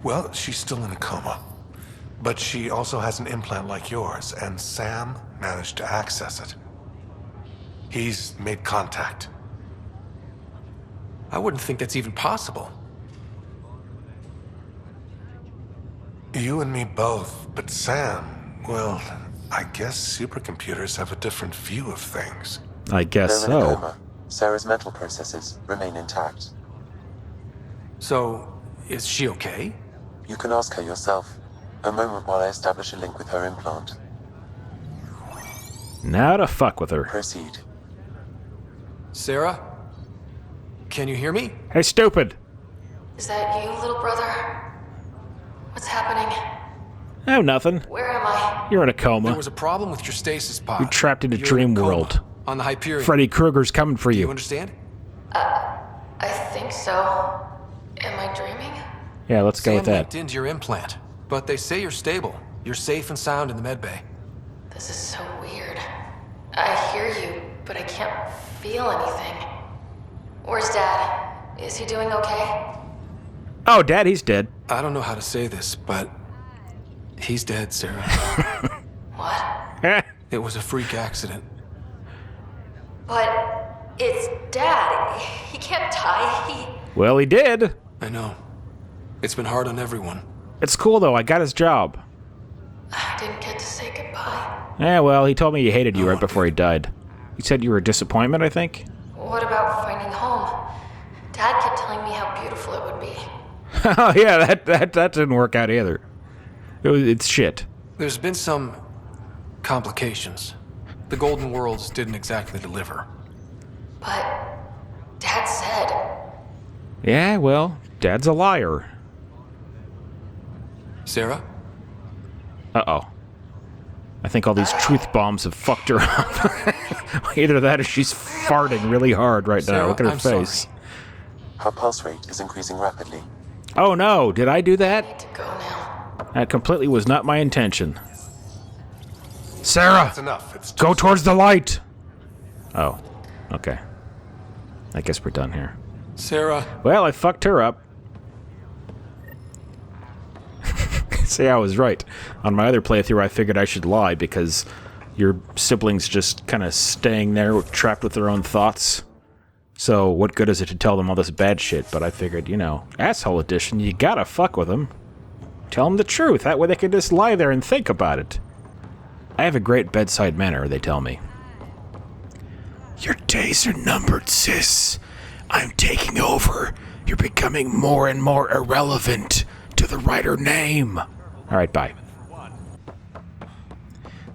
S25: Well, she's still in a coma. But she also has an implant like yours, and Sam managed to access it. He's made contact.
S18: I wouldn't think that's even possible.
S25: You and me both, but Sam, well, I guess supercomputers have a different view of things.
S1: I guess
S6: They're in a
S1: so.
S6: coma. Sarah's mental processes remain intact.
S18: So, is she okay?
S6: You can ask her yourself. A moment while I establish a link with her implant.
S1: Now to fuck with her.
S6: Proceed.
S18: Sarah? Can you hear me?
S1: Hey, stupid!
S4: Is that you, little brother? What's happening?
S1: Oh, nothing.
S4: Where am I?
S1: You're in a
S18: There
S1: coma.
S18: was a problem with your stasis pod.
S1: You're trapped in a
S18: You're
S1: dream
S18: a coma
S1: world.
S18: On the Hyperion.
S1: Freddy Krueger's coming for
S18: Do you
S1: you.
S18: understand?
S4: I think so. Am I dreaming?
S1: Yeah, let's go with
S18: Sam
S1: that.
S18: linked into your implant, but they say you're stable. You're safe and sound in the medbay.
S4: This is so weird. I hear you, but I can't feel anything. Where's Dad? Is he doing okay?
S1: Oh, Dad, he's dead.
S18: I don't know how to say this, but he's dead, Sarah.
S4: What?
S18: It was a freak accident.
S4: But it's Dad. He can't die.
S1: Well, he did.
S18: I know. It's been hard on everyone.
S1: It's cool, though. I got his job.
S4: I didn't get to say goodbye.
S1: Yeah, well, he told me he hated you right before he died. He said you were a disappointment, I think.
S4: What about finding home? Dad kept telling me how beautiful it would be.
S1: Oh, yeah, that didn't work out either. It's shit.
S18: There's been some complications. The Golden Worlds didn't exactly deliver.
S4: But Dad said...
S1: Yeah, well, Dad's a liar.
S18: Sarah?
S1: Uh-oh. I think all these truth bombs have fucked her up. Either that or she's farting really hard right now.
S18: Sarah,
S1: Look at her
S18: I'm
S1: face.
S18: sorry.
S6: Her pulse rate is increasing rapidly.
S1: Oh no, did I do that?
S4: I need to go now.
S1: That completely was not my intention. Sarah!
S25: That's enough. It's
S1: Go towards the light! Oh, okay. I guess we're done here.
S18: Sarah.
S1: Well, I fucked her up. See, I was right. On my other playthrough, I figured I should lie because your siblings just kind of staying there, trapped with their own thoughts. So, what good is it to tell them all this bad shit? But I figured, you know, asshole edition, you gotta fuck with them. Tell them the truth. That way they can just lie there and think about it. I have a great bedside manner, they tell me. Your days are numbered, sis. I'm taking over. You're becoming more and more irrelevant to the writer name. Alright, bye.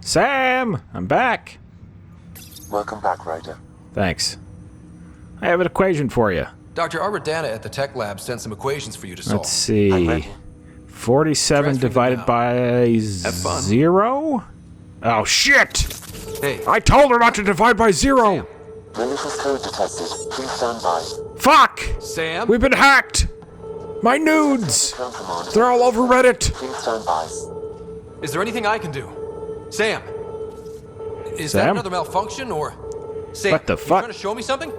S1: Sam! I'm back.
S6: Welcome back, Ryder.
S1: Thanks. I have an equation for you.
S18: Dr. Arbordana at the tech lab sent some equations for you to solve.
S1: Let's see. 47 divided by 0? Oh, shit!
S18: Hey.
S1: I told her not to divide by 0!
S6: Malicious code detected. Please stand by.
S1: Fuck!
S18: Sam?
S1: We've been hacked! My nudes! They're all over Reddit!
S6: Please stand by.
S18: Is there anything I can do? Sam? Is that another malfunction, or... Sam,
S1: what the
S18: you
S1: fuck?
S18: trying to show me something?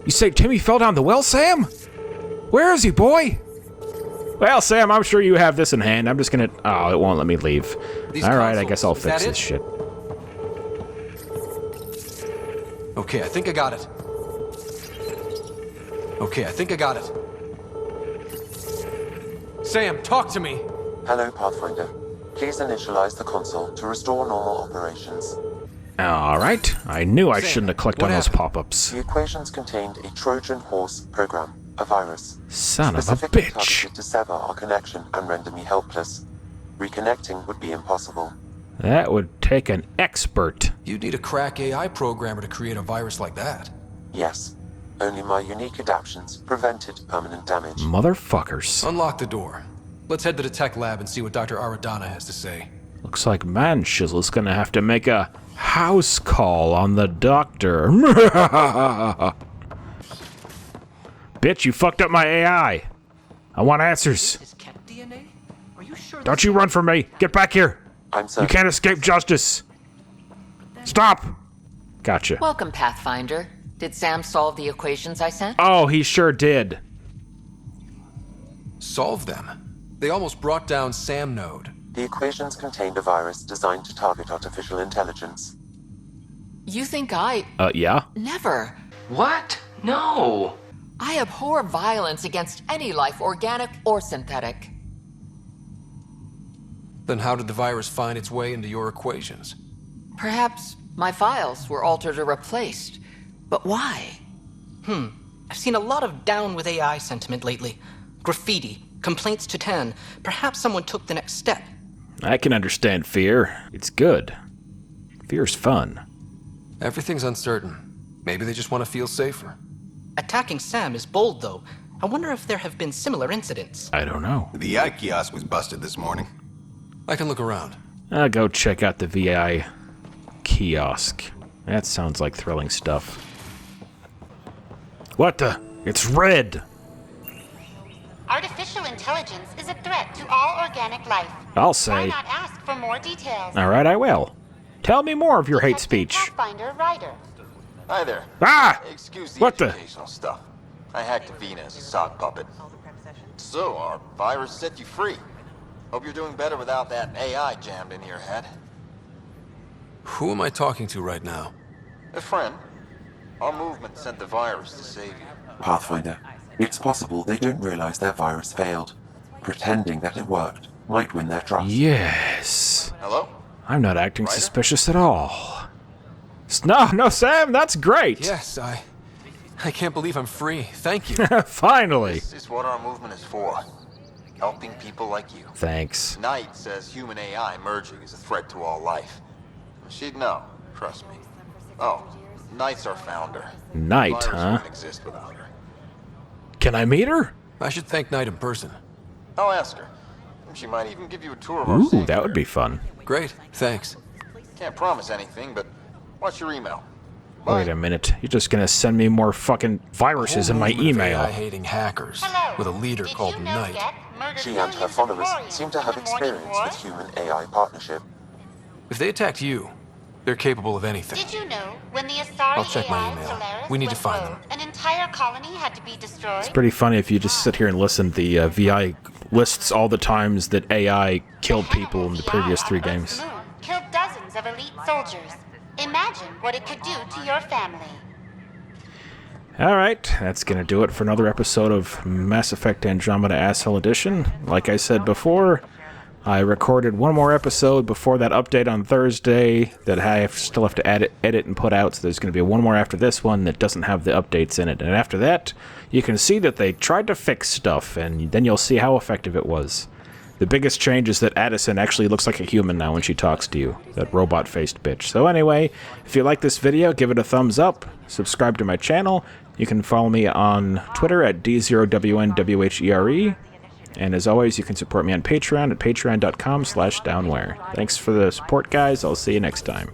S1: You say Timmy fell down the well, Sam? Where is he, boy? Well, Sam, I'm sure you have this in hand. I'm just gonna... Oh, it won't let me leave. Alright, I guess I'll fix this shit.
S18: Okay, I think I got it. Okay, I think I got it. Sam, talk to me!
S6: Hello, Pathfinder. Please initialize the console to restore normal operations.
S1: Alright, I knew I shouldn't have clicked on those pop-ups.
S6: The equations contained a Trojan horse program, a virus.
S1: Son of a
S6: specifically
S1: bitch.
S6: targeted to sever our connection and render me helpless. Reconnecting would be impossible.
S1: That would take an expert.
S18: You'd need a crack AI programmer to create a virus like that.
S6: Yes. Only my unique adaptations prevented permanent damage.
S1: Motherfuckers.
S18: Unlock the door. Let's head to the tech lab and see what Dr. Aradana has to say.
S1: Looks like Manshizzle's gonna have to make a house call on the doctor. Bitch, you fucked up my AI. I want answers. Don't you run from me. Get back here. You can't escape justice. Stop. Gotcha.
S12: Welcome, Pathfinder. Did Sam solve the equations I sent?
S1: Oh, he sure did.
S18: Solve them? They almost brought down Sam Node.
S6: The equations contained a virus designed to target artificial intelligence.
S12: You think I...
S1: Yeah?
S12: Never.
S22: What? No!
S12: I abhor violence against any life, organic or synthetic.
S18: Then how did the virus find its way into your equations?
S12: Perhaps my files were altered or replaced. But why?
S2: I've seen a lot of down with AI sentiment lately. Graffiti, complaints to 10. Perhaps someone took the next step.
S1: I can understand fear. It's good. Fear's fun.
S18: Everything's uncertain. Maybe they just want to feel safer.
S2: Attacking Sam is bold, though. I wonder if there have been similar incidents.
S1: I don't know.
S5: The VI kiosk was busted this morning.
S18: I can look around.
S1: I'll go check out the VI kiosk. That sounds like thrilling stuff. What the? It's red!
S7: Artificial intelligence is a threat to all organic life.
S1: I'll say.
S7: Why not ask for more details?
S1: Alright, I will. Tell me more of your hate speech.
S7: Pathfinder Ryder.
S9: Hi there.
S1: Ah!
S9: Excuse the
S1: What the?
S9: educational stuff. I hacked Avina as a sock puppet. So, our virus set you free. Hope you're doing better without that AI jammed into your head.
S18: Who am I talking to right now?
S9: A friend. Our movement sent the virus to save you.
S6: Pathfinder, it's possible they don't realize their virus failed. Pretending that it worked might win their trust.
S1: Yes.
S9: Hello?
S1: I'm not acting suspicious at all. No, Sam, that's great.
S18: Yes, I can't believe I'm free. Thank you.
S1: Finally.
S9: This is what our movement is for. Helping people like you.
S1: Thanks.
S9: Knight says human AI merging is a threat to all life. She'd know, trust me. Oh, Knight's our founder.
S1: Knight,
S9: The virus
S1: huh?
S9: wouldn't exist without her.
S1: Can I meet her?
S18: I should thank Knight in person.
S9: I'll ask her. She might even give you a tour of our
S1: Ooh,
S9: sanctuary.
S1: that would be fun.
S18: Great, thanks.
S9: Can't promise anything, but watch your email.
S1: Wait a minute. You're just gonna send me more fucking viruses in my email.
S18: AI-hating hackers with a leader called Knight.
S6: She and her followers seem to have experience with human-AI partnership.
S18: If they attacked you, they're capable of anything.
S7: Did you know when the Asari
S18: I'll check my
S7: AI
S18: email.
S7: Solaris
S18: We need to
S7: went
S18: find
S7: rogue, an entire colony had to be destroyed?
S1: It's pretty funny if you just sit here and listen. The VI lists all the times that AI killed people in the previous 3 games.
S7: Moon killed dozens of elite soldiers. Imagine what it could do to your family.
S1: Alright, that's gonna do it for another episode of Mass Effect Andromeda Asshole Edition. Like I said before, I recorded one more episode before that update on Thursday that I still have to edit and put out, so there's going to be one more after this one that doesn't have the updates in it. And after that, you can see that they tried to fix stuff, and then you'll see how effective it was. The biggest change is that Addison actually looks like a human now when she talks to you, that robot-faced bitch. So anyway, if you like this video, give it a thumbs up, subscribe to my channel. You can follow me on Twitter at D0WNWHERE. And as always, you can support me on Patreon at patreon.com/downwhere. Thanks for the support, guys. I'll see you next time.